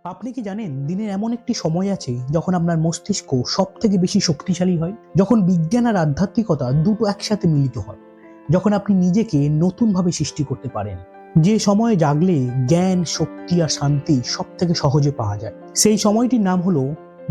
আপনি কি জানেন দিনের এমন একটি সময় আছে যখন আপনার মস্তিষ্ক সব থেকে বেশি শক্তিশালী হয়, যখন বিজ্ঞান আর আধ্যাত্মিকতা দুটো একসাথে মিলিত হয়, যখন আপনি নিজেকে নতুনভাবে সৃষ্টি করতে পারেন, যে সময়ে জাগলে জ্ঞান, শক্তি আর শান্তি সব থেকে সহজে পাওয়া যায়। সেই সময়টির নাম হলো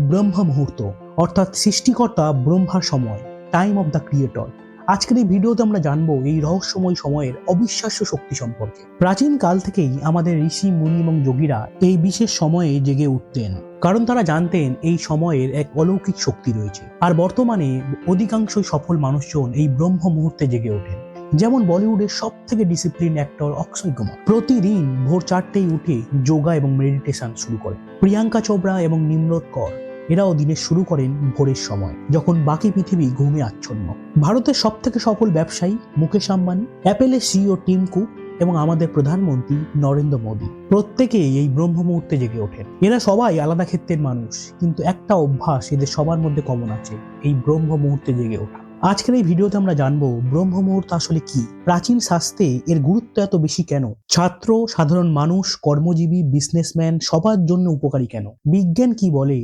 ব্রহ্ম মুহূর্ত, অর্থাৎ সৃষ্টিকর্তা ব্রহ্মার সময়, টাইম অফ দ্য ক্রিয়েটর। আজকের এই ভিডিওতে আমরা জানবো এই রহস্যময় সময়ের অবিশ্বাস্য শক্তি সম্পর্কে। প্রাচীন কাল থেকেই আমাদের ঋষি মুনি এবং যোগীরা এই বিশেষ সময়ে জেগে উঠতেন, কারণ তারা জানতেন এই সময়ের এক অলৌকিক শক্তি রয়েছে। আর বর্তমানে অধিকাংশই সফল মানুষজন এই ব্রহ্ম মুহূর্তে জেগে ওঠেন। যেমন বলিউডের সব থেকে ডিসিপ্লিন অ্যাক্টর অক্ষয় কুমার প্রতিদিন ভোর 4টেই উঠে যোগা এবং মেডিটেশন শুরু করে। প্রিয়াঙ্কা চোপড়া এবং নিম্রত কর এরাও দিনের শুরু করেন ভোরের সময়, যখন বাকি পৃথিবী ঘুমে আচ্ছন্ন। ভারতের সব থেকে সফল ব্যবসায়ী মুকেশ আম্বানি, অ্যাপেলের সিইও টিম কুক এবং আমাদের প্রধানমন্ত্রী নরেন্দ্র মোদী প্রত্যেকেই এই ব্রহ্ম মুহূর্তে জেগে ওঠেন। এরা সবাই আলাদা ক্ষেত্রের মানুষ, কিন্তু একটা অভ্যাস এদের সবার মধ্যে কমন আছে, এই ব্রহ্ম মুহূর্তে জেগে ওঠা। আজকের এই ভিডিওতে আমরা জানবো ব্রহ্ম মুহূর্ত আসলে কি, প্রাচীন শাস্ত্রে এর গুরুত্ব এত বেশি কেন, ছাত্র, সাধারণ মানুষ, কর্মজীবী, বিজনেসম্যান সবার জন্য উপকারী কেন, বিজ্ঞান কি বলে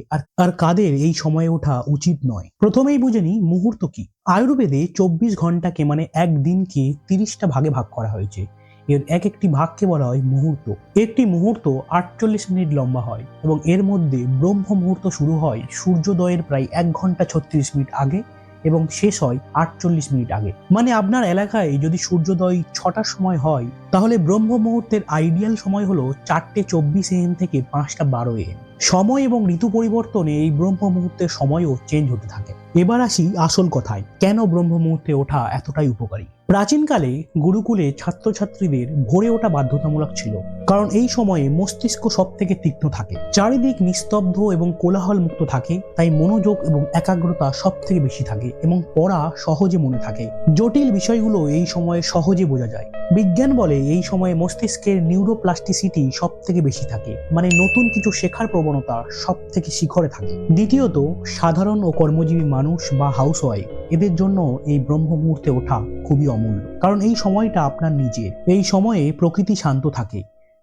আর কাদের এই সময়ে ওঠা উচিত নয়। প্রথমেই বুঝে নিই মুহূর্ত কি। আয়ুর্বেদে 24 ঘন্টাকে মানে একদিনকে 30টা ভাগে ভাগ করা হয়েছে। এর এক একটি ভাগকে বলা হয় মুহূর্ত। একটি মুহূর্ত 48 মিনিট লম্বা হয় এবং এর মধ্যে ব্রহ্ম মুহূর্ত শুরু হয় সূর্যোদয়ের প্রায় 1 ঘন্টা 36 মিনিট আগে এবং শেষ হয় 48 মিনিট আগে। মানে আপনার এলাকায় যদি সূর্যোদয় 6টার সময় হয়, তাহলে ব্রহ্ম মুহূর্তের আইডিয়াল সময় হলো 4:24 AM থেকে 5:12 AM। সময় এবং ঋতু পরিবর্তনে এই ব্রহ্ম মুহূর্তের সময়ও চেঞ্জ হতে থাকে। এবার আসি আসল কথায়, কেন ব্রহ্ম মুহূর্তে ওঠা এতটাই উপকারী। প্রাচীনকালে গুরুকুলে ছাত্রছাত্রীদের ভোরে ওঠা বাধ্যতামূলক ছিল, কারণ এই সময়ে মস্তিষ্ক সব থেকে তীক্ষ্ণ থাকে, চারিদিক নিস্তব্ধ এবং কোলাহল মুক্ত থাকে, তাই মনোযোগ এবং একাগ্রতা সব থেকে বেশি থাকে এবং পড়া সহজে মনে থাকে। জটিল বিষয়গুলো এই সময়ে সহজে বোঝা যায়। বিজ্ঞান বলে এই সময়ে মস্তিষ্কের নিউরোপ্লাস্টিসিটি সব থেকে বেশি থাকে, মানে নতুন কিছু শেখার প্রবণতা সব থেকে শিখরে থাকে। দ্বিতীয়ত, সাধারণ ও কর্মজীবী মানুষ বা হাউসওয়াইফ এদের জন্য এই ব্রহ্ম মুহূর্তে ওঠা খুবই অমূল্য, কারণ এই সময়টা আপনার নিজের। এই সময়ে প্রকৃতি শান্ত থাকে,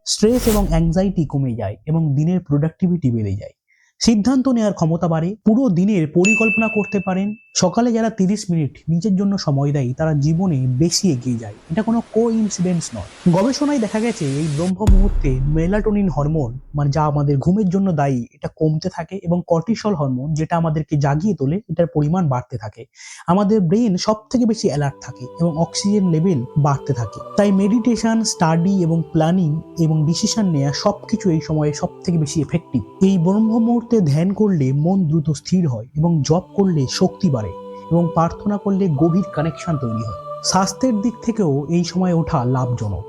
স্ট্রেস এবং অ্যাংজাইটি কমে যায় এবং দিনের প্রোডাক্টিভিটি বেড়ে যায়। সিদ্ধান্ত নেওয়ার ক্ষমতা বাড়ে, পুরো দিনের পরিকল্পনা করতে পারেন। সকালে যারা 30 মিনিট নিজের জন্য সময় দেয় তারা জীবনে বেশি এগিয়ে যায়, এটা কোনো কোইন্সিডেন্স নয়। গবেষণায় দেখা গেছে এই ব্রহ্ম মুহূর্তে মেলাটোনিন হরমোন, মানে যা আমাদের ঘুমের জন্য দায়ী, এটা কমতে থাকে এবং কর্টিসল হরমোন, যেটা আমাদেরকে জাগিয়ে তোলে, এটার পরিমাণ বাড়তে থাকে। আমাদের ব্রেন সব থেকে বেশি অ্যালার্ট থাকে এবং অক্সিজেন লেভেল বাড়তে থাকে। তাই মেডিটেশন, স্টাডি এবং প্ল্যানিং এবং ডিসিশন নেওয়া সবকিছু এই সময়ে সব থেকে বেশি এফেক্টিভ। এই ব্রহ্ম মুহূর্তে ধ্যান করলে মন দ্রুত স্থির হয় এবং জপ করলে শক্তি বাড়ে এবং প্রার্থনা করলে গভীর কানেকশন তৈরি হয়। স্বাস্থ্যের দিক থেকেও এই সময় ওঠা লাভজনক।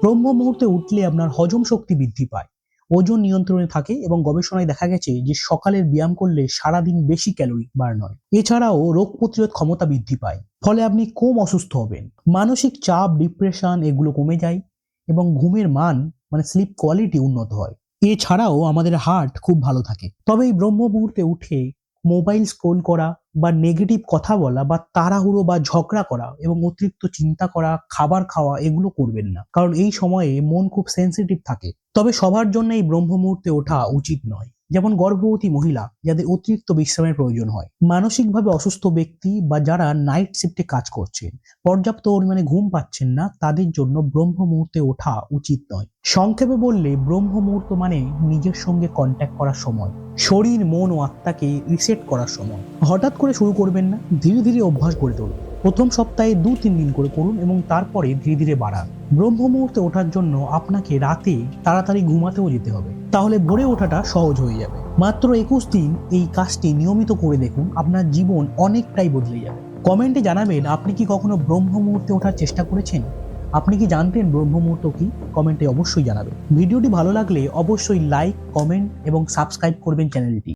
ব্রহ্ম মুহূর্তে উঠলে আপনার হজম শক্তি বৃদ্ধি পায়, ওজন নিয়ন্ত্রণে থাকে এবং গবেষণায় দেখা গেছে যে সকালের ব্যায়াম করলে সারাদিন বেশি ক্যালোরি বার্ন হয়। এছাড়াও রোগ প্রতিরোধ ক্ষমতা বৃদ্ধি পায়, ফলে আপনি কম অসুস্থ হবেন। মানসিক চাপ, ডিপ্রেশন এগুলো কমে যায় এবং ঘুমের মান, মানে স্লিপ কোয়ালিটি উন্নত হয়। এছাড়াও আমাদের হার্ট খুব ভালো থাকে। তবে এই ব্রহ্ম মুহূর্তে উঠে মোবাইল স্ক্রোল করা বা নেগেটিভ কথা বলা বা তাড়াহুড়ো বা ঝগড়া করা এবং অতিরিক্ত চিন্তা করা, খাবার খাওয়া এগুলো করবেন না, কারণ এই সময়ে মন খুব সেন্সিটিভ থাকে। তবে সবার জন্য এই ব্রহ্ম মুহূর্তে ওঠা উচিত নয়। যেমন গর্ভবতী মহিলা যাদের অতিরিক্ত বিশ্রামের প্রয়োজন হয়, মানসিকভাবে অসুস্থ ব্যক্তি বা যারা নাইট শিফটে কাজ করছেন, পর্যাপ্ত পরিমাণে ঘুম পাচ্ছেন না, তাদের জন্য ব্রহ্ম মুহূর্তে ওঠা উচিত নয়। সংক্ষেপে বললে ব্রহ্ম মুহূর্ত মানে নিজের সঙ্গে কন্ট্যাক্ট করার সময়, শরীর, মন ও আত্মাকে রিসেট করার সময়। হঠাৎ করে শুরু করবেন না, ধীরে ধীরে অভ্যাস গড়ে তুলুন। প্রথম সপ্তাহে 2-3 দিন করে করুন এবং তারপরে ধীরে ধীরে বাড়ান। ব্রহ্ম মুহূর্তে ওঠার জন্য আপনাকে রাতে তাড়াতাড়ি ঘুমাতেও যেতে হবে, তাহলে ভোরে ওঠাটা সহজ হয়ে যাবে। মাত্র 21 দিন এই কাজটি নিয়মিত করে দেখুন, আপনার জীবন অনেকটাই বদলে যাবে। কমেন্টে জানাবেন আপনি কি কখনো ব্রহ্ম মুহূর্তে ওঠার চেষ্টা করেছেন। আপনি কি জানতেন ব্রহ্ম মুহূর্ত কি? কমেন্টে অবশ্যই জানাবেন। ভিডিওটি ভালো লাগলে অবশ্যই লাইক, কমেন্ট এবং সাবস্ক্রাইব করবেন চ্যানেলটি।